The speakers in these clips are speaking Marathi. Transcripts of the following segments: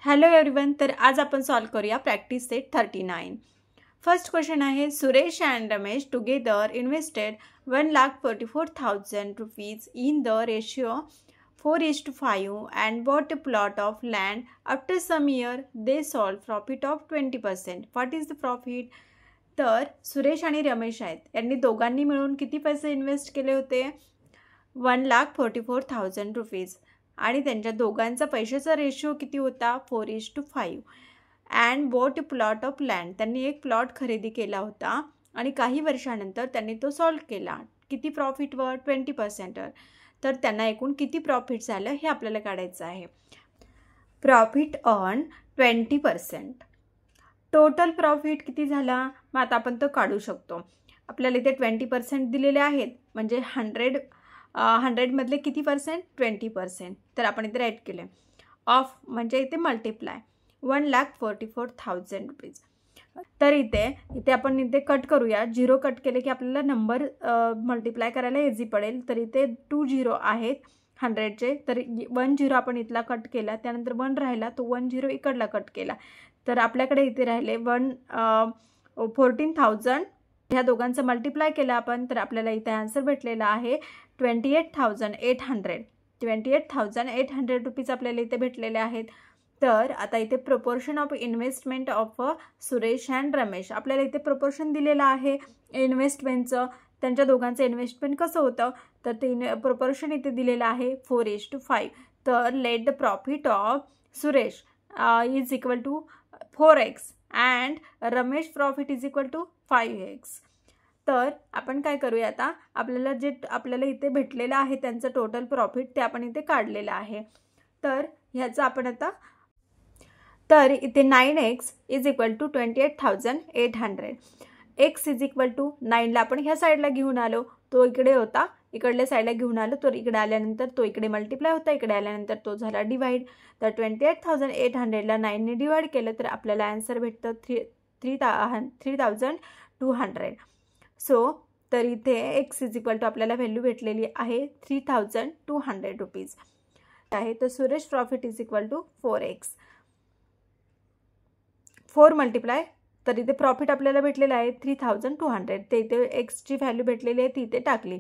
Hello everyone. तर आज आपण सॉल्व करूया प्रॅक्टिस सेट 39. फर्स्ट क्वेश्चन आहे, Suresh and Ramesh together invested 1,44,000 rupees in the ratio 4:5 and bought a plot of land. After some year they sold profit of 20%. What is the profit? तर सुरेश आणि रमेश आहेत, यांनी दोघांनी मिळून किती पैसे इन्व्हेस्ट केले होते? 1,44,000 रुपीज. आणि त्यांच्या दोघांचा पैशाचा रेशिओ किती होता? 4:5. And bought plot of land, त्यांनी एक प्लॉट खरेदी केला होता आणि काही वर्षानंतर त्यांनी तो सॉल्व केला. किती प्रॉफिटवर? 20%. तर त्यांना एकूण किती प्रॉफिट झालं हे आपल्याला काढायचं आहे. Profit on 20%. टोटल प्रॉफिट किती झाला? मग आता आपण तो काढू शकतो. आपल्याला इथे 20% दिलेले आहेत, म्हणजे 100मधले किती पर्सेंट? 20%. तर आपण इथे राईट केले. ऑफ म्हणजे इथे मल्टिप्लाय 1,44,000 रुपीज. तर इथे आपण इथे कट करूया. 0 कट केले की आपल्याला नंबर मल्टिप्लाय करायला इझी पडेल. तर इथे 2 0 आहेत 100चे. तर 1 0 आपण इथला कट केला, त्यानंतर 1 राहिला, तो 1 0 इकडला कट केला. तर आपल्याकडे इथे राहिले 14,000. ह्या दोघांचं मल्टिप्लाय केलं आपण, तर आपल्याला इथे आन्सर भेटलेला आहे 28,800. 28,800 रुपीज आपल्याला इथे भेटलेले आहेत. तर आता इथे proportion of investment of Suresh and Ramesh, आपल्याला इथे प्रोपोर्शन दिलेलं आहे इन्व्हेस्टमेंटचं. त्यांच्या दोघांचं इन्व्हेस्टमेंट कसं होतं? तर ते प्रोपोर्शन इथे दिलेलं आहे 4:5. तर let the profit of Suresh is equal to 4x and Ramesh profit is equal to 5x. तर आपण काय करूया, आता आपल्याला इथे भेटलेलं आहे त्यांचं टोटल प्रॉफिट, ते आपण इथे काढलेलं आहे. तर ह्याचं आपण आता, तर इथे 9x is equal to 28,800. x is equal to 9ला आपण ह्या साईडला घेऊन आलो, तो इकडे होता, इकडल्या साईडला घेऊन आलो. तर इकडे आल्यानंतर तो इकडे मल्टिप्लाय होता, इकडे आल्यानंतर तो झाला डिवाइड. तर 28,800ला 9ने डिवाइड केलं तर आपल्याला आन्सर भेटतं 3,200. सो तर इथे x इज इक्वल टू आपल्याला व्हॅल्यू भेटलेली आहे 3,200 रुपीज आहे. तर Suresh profit is equal to 4x. 4 multiply, तर इथे प्रॉफिट आपल्याला भेटलेलं आहे 3,200. ते इथे एक्सची व्हॅल्यू भेटलेली आहे, ती इथे टाकली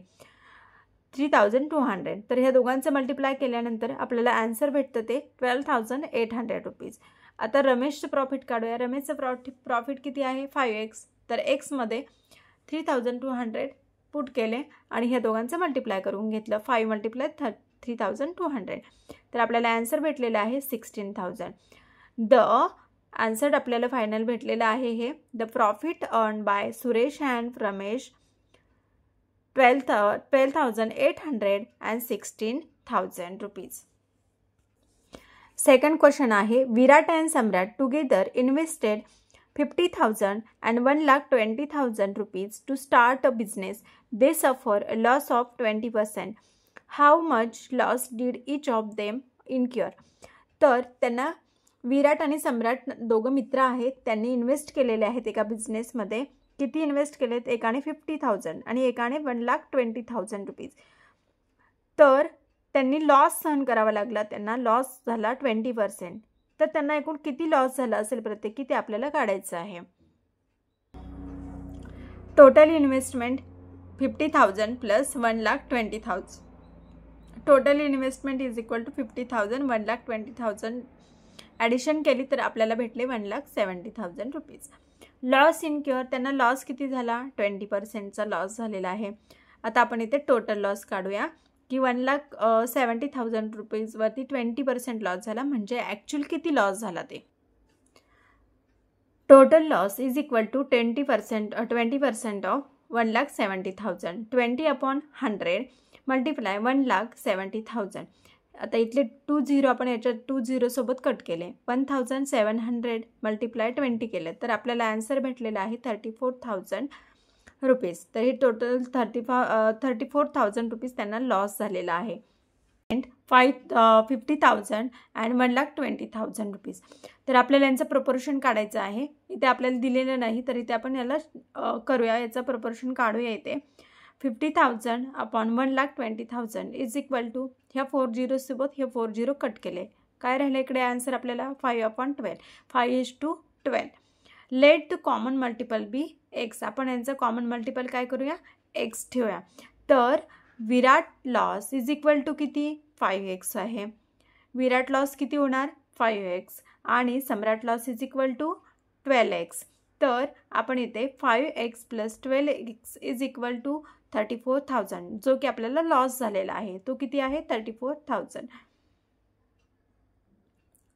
3,200. तर ह्या दोघांचं मल्टिप्लाय केल्यानंतर आपल्याला आन्सर भेटतं ते 12,800 रुपीज. आता रमेशचं प्रॉफिट काढूया. रमेशचं प्रॉफिट किती आहे? 5x. तर एक्समध्ये 3,200 पुट केले आणि ह्या दोघांचं मल्टिप्लाय करून घेतलं. 5 मल्टिप्लाय 3,200. तर आपल्याला आन्सर भेटलेलं आहे 16,000. द आन्सर आपल्याला फायनल भेटलेलं आहे हे. The profit earn by Suresh and Ramesh 12,800 and 16,000 rupees. Second question आहे, Virat and Samrat together invested 50,000 and 1,20,000 rupees to start a business. They suffer a loss of 20%. How much loss did each of them incur? तर त्यांना विराट आणि सम्राट दोघं मित्र आहेत, त्यांनी इन्व्हेस्ट केलेले आहेत एका बिझनेसमध्ये. किती इन्व्हेस्ट केलेत? एकाने 50,000 आणि एकाने 1,20,000 रुपीज. तर त्यांनी लॉस सहन करावा लागला, त्यांना लॉस झाला 20%. तर त्यांना एकूण किती लॉस झाला असेल प्रत्येकी, ते आपल्याला काढायचं आहे. Total investment 50,000 plus 1,20,000. Total investment is equal to 50,000 1,20,000 addition केली तर आपल्याला भेटले 1,70,000 रुपीज. लॉस इनक्युअर, त्यांना लॉस किती झाला? 20%चा लॉस झालेला आहे. आता आपण इथे टोटल लॉस काढूया की 1,70,000 रुपीजवरती 20% लॉस झाला, म्हणजे ॲक्च्युअल किती लॉस झाला ते. Total loss is equal to 20% of 1,70,000. 20/100 multiply 1,70,000. आता इथले 2 0 आपण याच्यात 2 0 सोबत कट केले. 1,700 मल्टिप्लाय 20 केले तर आपल्याला आन्सर भेटलेला आहे 34,000 रुपीज. तर हे टोटल 34,000 रुपीज त्यांना लॉस झालेला आहे. 50,000 अँड 1,20,000 रुपीज. तर आपल्याला यांचं प्रपोर्शन काढायचं आहे. इथे आपल्याला दिलेलं नाही, तर इथे आपण याला करूया, याचं प्रपोर्शन काढूया. इथे 50,000 अपॉन 1,20,000 इज इक्वल टू ह्या 4 झिरो सोबत हे 4 झिरो कट केले, काय राहिलं इकडे आन्सर आपल्याला 5/12. 5:12. Let the common multiple be x. आपण यांचं कॉमन मल्टिपल काय करूया, एक्स ठेवूया. तर Virat loss is equal to किती, 5x आहे. विराट लॉस किती होणार, 5x. आणि Samrat loss is equal to 12x. तर आपण इथे 5x + 12x is equal to 34,000, जो की आपल्याला लॉस झालेला आहे तो किती आहे, 34,000.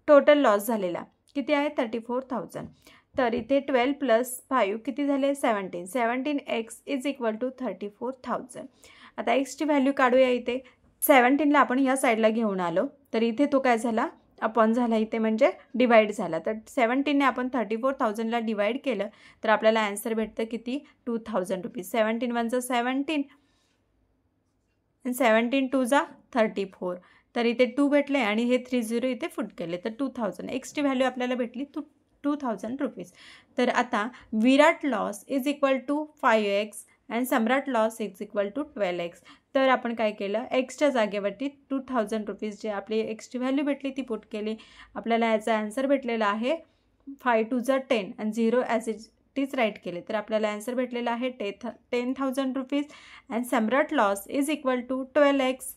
टोटल लॉस झालेला किती आहे, 34,000. तर इथे 12 + 5 किती झाले, 17. 17x is equal to 34,000. आता एक्सची व्हॅल्यू काढूया. इथे 17ला आपण ह्या साईडला घेऊन आलो, तर इथे तो काय झाला, अपॉन झाला, इथे म्हणजे डिवाइड झाला. तर 17ने आपण 34,000ला डिवाइड केलं तर आपल्याला आन्सर भेटतं किती, 2,000 रुपीज. 17 × 1 = 17 आणि 17 × 2 = 34. तर इथे 2 भेटले आणि हे 30 इथे फुट केले, तर 2,000. एक्सची व्हॅल्यू आपल्याला भेटली 2,000 रुपीज. तर आता Virat loss is equal to 5x आणि Samrat loss is equal to 12x. तर आपण काय केलं, एक्सच्या जागेवरती 2,000 रुपीज जे आपली एक्सची व्हॅल्यू भेटली ती पुट केली. आपल्याला याचा आन्सर भेटलेला आहे 5 × 2 = 10 आणि 0 ॲज इट इज राईट केले, तर आपल्याला आन्सर भेटलेला आहे 10,000 रुपीज. आणि Samrat loss is equal to 12x.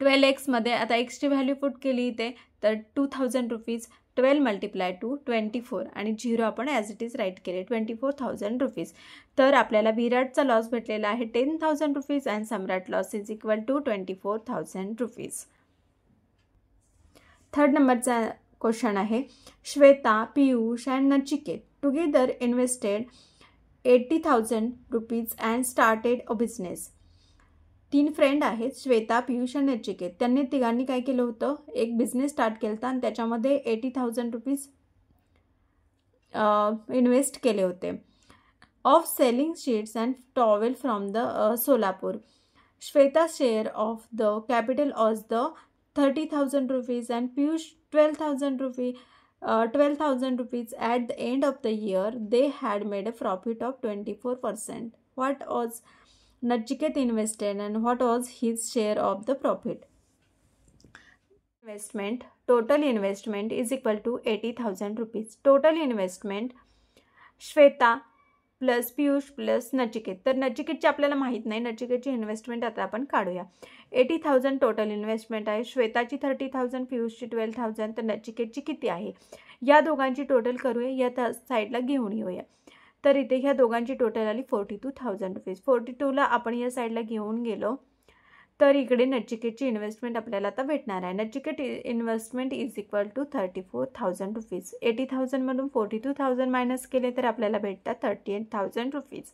12x आता एक्सची व्हॅल्यू पुट केली इथे, तर 2,000 रुपीज. 12 × 24 आणि 0 आपण ॲज इट इज राईट केले, 24,000 रुपीज. तर आपल्याला विराटचा लॉस भेटलेला आहे 10,000 रुपीज आणि Samrat loss is equal to 24,000 rupees. 3rd नंबरचा क्वेश्चन आहे, Shweta, Piyush and Nachiket together invested 80,000 rupees and started a business. 3 friend आहेत, श्वेता, पियुष आणि नचिकेत. त्यांनी तिघांनी काय केलं होतं, एक बिझनेस स्टार्ट केला होता आणि त्याच्यामध्ये 80,000 रुपीज इन्व्हेस्ट केले होते. Of selling sheets and towel from the Solapur. Shweta share of the capital was the 30,000 rupees and Piyush 12,000 rupees. At the end of the year they had made a profit of 24%. What was Nachiket invested and what was his share of the profit? Investment, total investment is equal to 80,000 rupees. Total investment Shweta plus Piyush plus Nachiket. तर नचिकेतची आपल्याला माहीत नाही, नचिकेतची इन्व्हेस्टमेंट आता आपण काढूया. 80,000 टोटल इन्व्हेस्टमेंट आहे. श्वेताची 30,000, पियुषची 12,000, तर नचिकेतची किती आहे, या दोघांची टोटल करूया, या साईडला घेऊन येऊया. तर इथे ह्या दोघांची टोटल आली 42,000 रुपीज. 42ला आपण या साईडला घेऊन गेलो तर इकडे नचिकेतची इन्व्हेस्टमेंट आपल्याला आता भेटणार आहे. Nachiket investment is equal to 34,000 rupees. 80,000 मधून 42,000 मायनस केले तर आपल्याला भेटतात 38,000 रुपीज.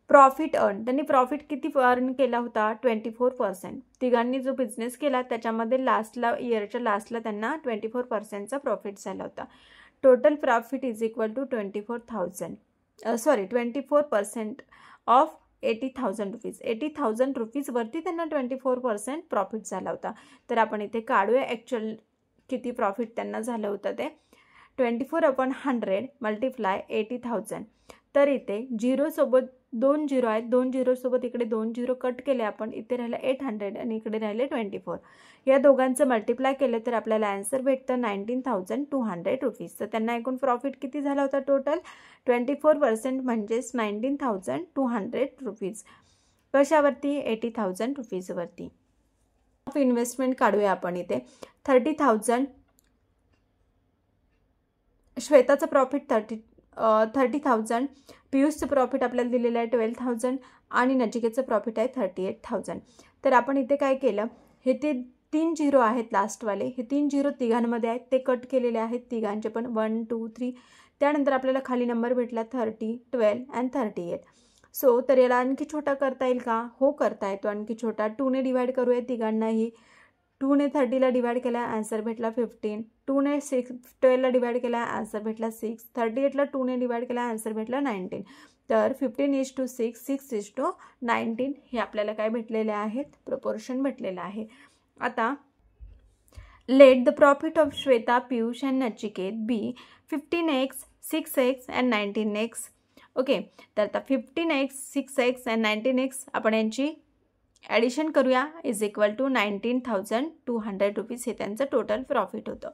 प्रॉफिट अर्न, त्यांनी प्रॉफिट किती अर्न केला होता, 24%. तिघांनी जो बिझनेस केला त्याच्यामध्ये लास्टला, इयरच्या लास्टला त्यांना 24%चा प्रॉफिट झाला होता. Total profit is equal to 24% of 80,000 rupees. 80,000 रुपीजवरती त्यांना 24% प्रॉफिट झाला होता. तर आपण इथे काढूया ॲक्च्युअल किती प्रॉफिट त्यांना झालं होतं ते. 24/100 मल्टिप्लाय 80,000. तर इथे 0 सोबत 2 0 आहेत, 2 0 सोबत इकडे 2 0 कट केले आपण, इथे राहिलं 800 आणि इकडे राहिले 24. या दोघांचं मल्टिप्लाय केलं तर आपल्याला आन्सर भेटतं 19,200 रुपीज. तर त्यांना एकूण प्रॉफिट किती झाला होता टोटल, 24% म्हणजेच 19,200 रुपीज. कशावरती, 80,000 रुपीजवरती. ऑफ इन्व्हेस्टमेंट काढूया आपण इथे. 30,000 श्वेताचं प्रॉफिट 30,000, पियुषचं प्रॉफिट आपल्याला दिलेलं आहे 12,000 आणि नचिकेतचं प्रॉफिट आहे 38,000. तर आपण इथे काय केलं, हे ते 3 0 आहेत लास्टवाले, हे 3 0 तिघांमध्ये आहेत, ते कट केलेले आहेत तिघांचे पण, 1 2 3. त्यानंतर आपल्याला खाली नंबर भेटला 30, 12 अँड 38. सो तर याला आणखी छोटा करता येईल का, हो करता येतो आणखी छोटा. 2ने डिवाइड करूया तिघांनाही. 2ने 30ला डिवाइड केला, आन्सर भेटला 15. 2ने 12ला डिवाइड केला, आन्सर भेटला 6. 38ला 2ने डिवाइड केला, आन्सर भेटला 19. तर 15:6, 6:19 हे आपल्याला काय भेटलेले आहेत, प्रपोर्शन भेटलेलं आहे. आता let the profit of Shweta, Piyush and Nachiket be 15x, 6x and 19x. Okay, तर आता 15x, 6x अँड 19x आपण यांची ॲडिशन करूया इज इक्वल टू 19,200 रुपीज हे त्यांचं टोटल प्रॉफिट होतं.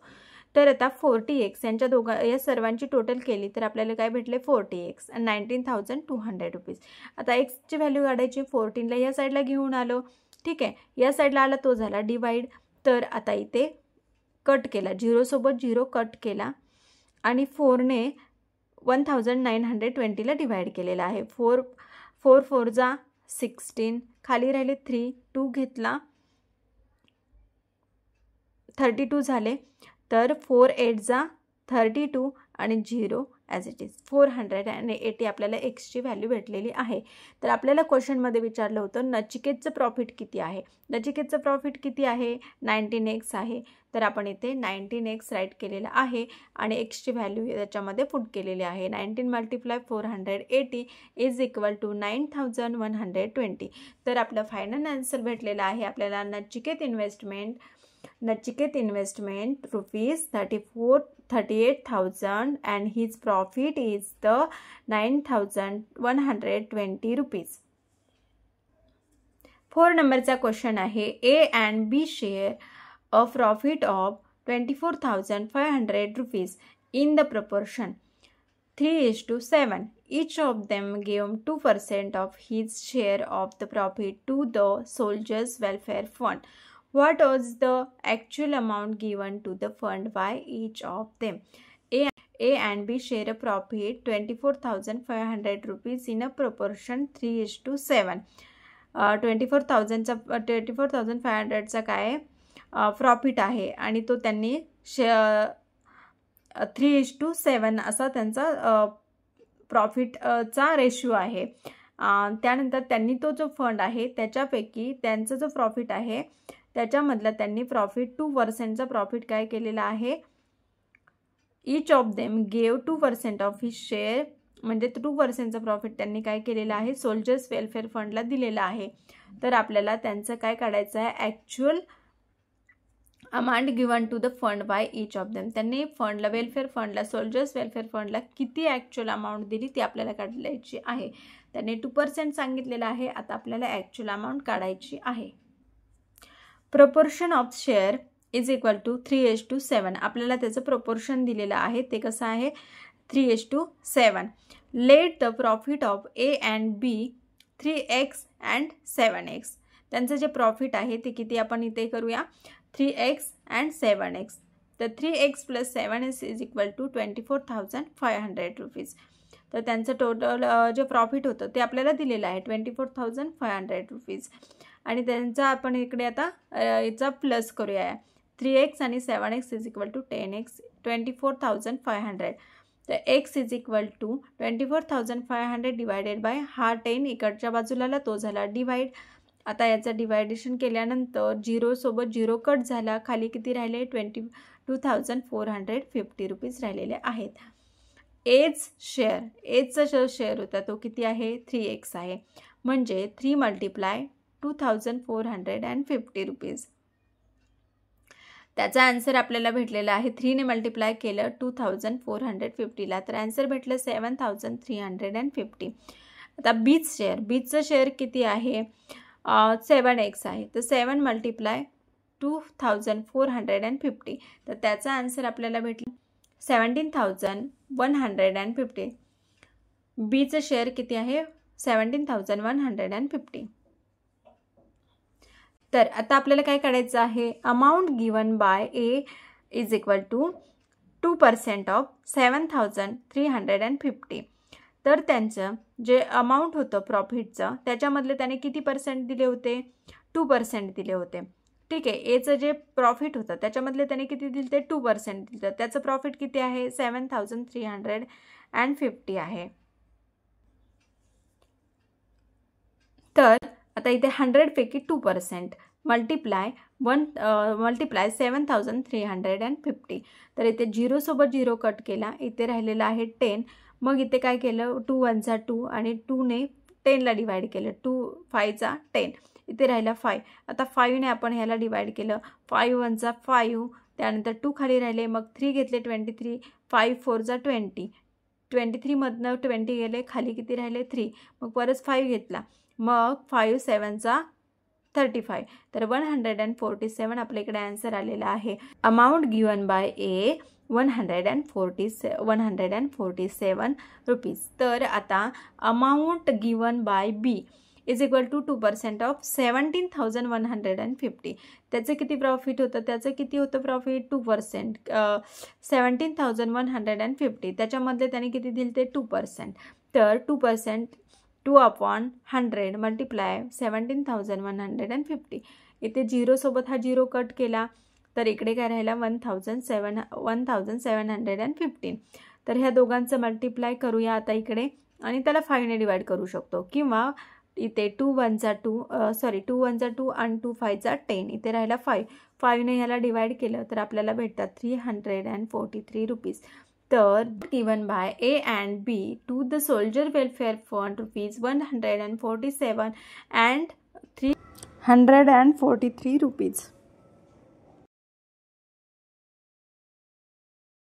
तर आता 40x यांच्या या सर्वांची टोटल केली तर आपल्याला काय भेटले 40x आणि 19,200 रुपीज. आता एक्सची व्हॅल्यू काढायची. 14ला या साईडला घेऊन आलो. ठीक आहे, या साईडला आला तो झाला डिवाईड. तर आता इथे कट केला, 0 सोबत 0 कट केला आणि 4ने 1920ला डिवाईड केलेला आहे. 4 4 जा 16, खाली राहिले 3, 2 घेतला 32 झाले. तर 4 8 जा 32 आणि 0 ॲज इट इज 480 आपल्याला एक्सची व्हॅल्यू भेटलेली आहे. तर आपल्याला क्वेश्चनमध्ये विचारलं होतं नचिकेतचं प्रॉफिट किती आहे. नचिकेतचं प्रॉफिट किती आहे 19x आहे. तर आपण इथे 19x राईट केलेलं आहे आणि एक्सची व्हॅल्यू त्याच्यामध्ये पुट केलेली आहे. 19 × 480 इज इक्वल टू 9,120. तर आपलं फायनल आन्सर भेटलेलं आहे आपल्याला Nachiket investment rupees 38,000 and his profit is the 9,120 rupees. 4 नंबरचा क्वेश्चन आहे A and B share a profit of 24,500 rupees in the proportion 3:7. Each of them gave 2% of his share of the profit to the Soldiers Welfare Fund. What was the actual amount given to the fund by each of them? A and B share a profit 24,500 rupees in a proportion 3:7. 24,500चा काय प्रॉफिट आहे आणि तो त्यांनी 3:7 असा त्यांचा प्रॉफिटचा रेशिओ आहे. त्यानंतर त्यांनी तो जो फंड आहे त्याच्यापैकी त्यांचा जो प्रॉफिट आहे त्याच्यामधला त्यांनी प्रॉफिट 2%चा प्रॉफिट काय केलेला आहे. Each of them gave 2% of his share म्हणजे 2%चा प्रॉफिट त्यांनी काय केलेला आहे सोल्जर्स वेलफेअर फंडला दिलेला आहे. तर आपल्याला त्यांचं काय काढायचं आहे actual amount given to the fund by each of them. त्यांनी फंडला वेलफेअर फंडला सोल्जर्स वेलफेअर फंडला किती ॲक्च्युअल अमाऊंट दिली ती आपल्याला काढायची आहे. त्यांनी 2% सांगितलेलं आहे. आता आपल्याला ॲक्च्युअल अमाऊंट काढायची आहे. Proportion of share is equal to 3:7. आपल्याला त्याचं प्रपोर्शन दिलेलं आहे ते कसं आहे 3:7. Late the profit of A and B 3x and 7x. त्यांचं जे प्रॉफिट आहे ते किती आपण इथे करूया 3x and 7x. तर 3x + 7x is equal to 24,500 rupees. तर त्यांचं टोटल जे प्रॉफिट होतं ते आपल्याला दिलेलं आहे 24,500 रुपीज आणि त्यांचा आपण इकडे आता याचा प्लस करूया 3x आणि 7x is equal to 10x 24,500. तर x is equal to 24,500 divided by हा 10 इकडच्या बाजूला तो झाला डिवाइड. आता याचं डिवायडेशन केल्यानंतर 0 सोबत 0 कट झाला. खाली किती राहिले 22,450 रुपीज राहिलेले आहेत. एजचा जो शेअर होता तो किती आहे 3x आहे म्हणजे 3 × 2,450 रुपीज. त्याचा आन्सर आपल्याला भेटलेला आहे 3ने मल्टिप्लाय केलं 2,450ला तर आन्सर भेटलं 7,350. आता बीचं शेअर किती आहे 7x आहे तर 7 × 2,450 तर त्याचा आन्सर आपल्याला भेटलं 17,150. बीचं शेअर किती आहे 17,150. तर आता आपल्याला काय काढायचं आहे amount given by A is equal to 2% of 7,350. तर त्यांचं जे अमाऊंट होतं प्रॉफिटचं त्याच्यामधले त्याने किती % दिले होते 2% दिले होते. ठीक आहे, एचं जे प्रॉफिट होतं त्याच्यामधले त्याने किती दिले ते 2% दिलं. त्याचं प्रॉफिट किती आहे 7,350 आहे. तर आता इथे 100 पैकी 2% मल्टिप्लाय 7,350. तर इथे 0 सोबत 0 कट केला. इथे राहिलेला आहे 10. मग इथे काय केलं 2 1 जा 2 आणि 2ने 10ला डिवाइड केलं 2 5 जा 10. इथे राहिला 5. आता 5ने आपण ह्याला डिवाइड केलं 5 1 जा 5. त्यानंतर 2 खाली राहिले मग 3 घेतले 23. 5 4 जा 20. 23मधनं 20 गेले खाली किती राहिले 3. मग परत 5 घेतला मग 5 7 जा 35. तर 147 आपल्या इकडे आन्सर आलेला आहे. Amount given by A 147 rupees. तर आता amount given by B is equal to 2% of 17,150. त्याचं किती प्रॉफिट होतं, त्याचं किती होतं प्रॉफिट 2%, 17,150. त्याच्यामधले त्याने किती दिले ते 2%. तर 2% 2/100 मल्टिप्लाय 17,150. इथे 0 सोबत हा 0 कट केला तर इकडे काय राहिला 1,715. तर ह्या दोघांचं मल्टिप्लाय करूया आता इकडे आणि त्याला 5ने डिवाइड करू शकतो, किंवा इथे 2 1 जा 2 आणि 2 5 जा 10. इथे राहिला 5ने ह्याला डिवाइड केलं तर आपल्याला भेटतात 343 रुपीज. तर given by A and B to the soldier welfare fund rupees 147 and 343 rupees.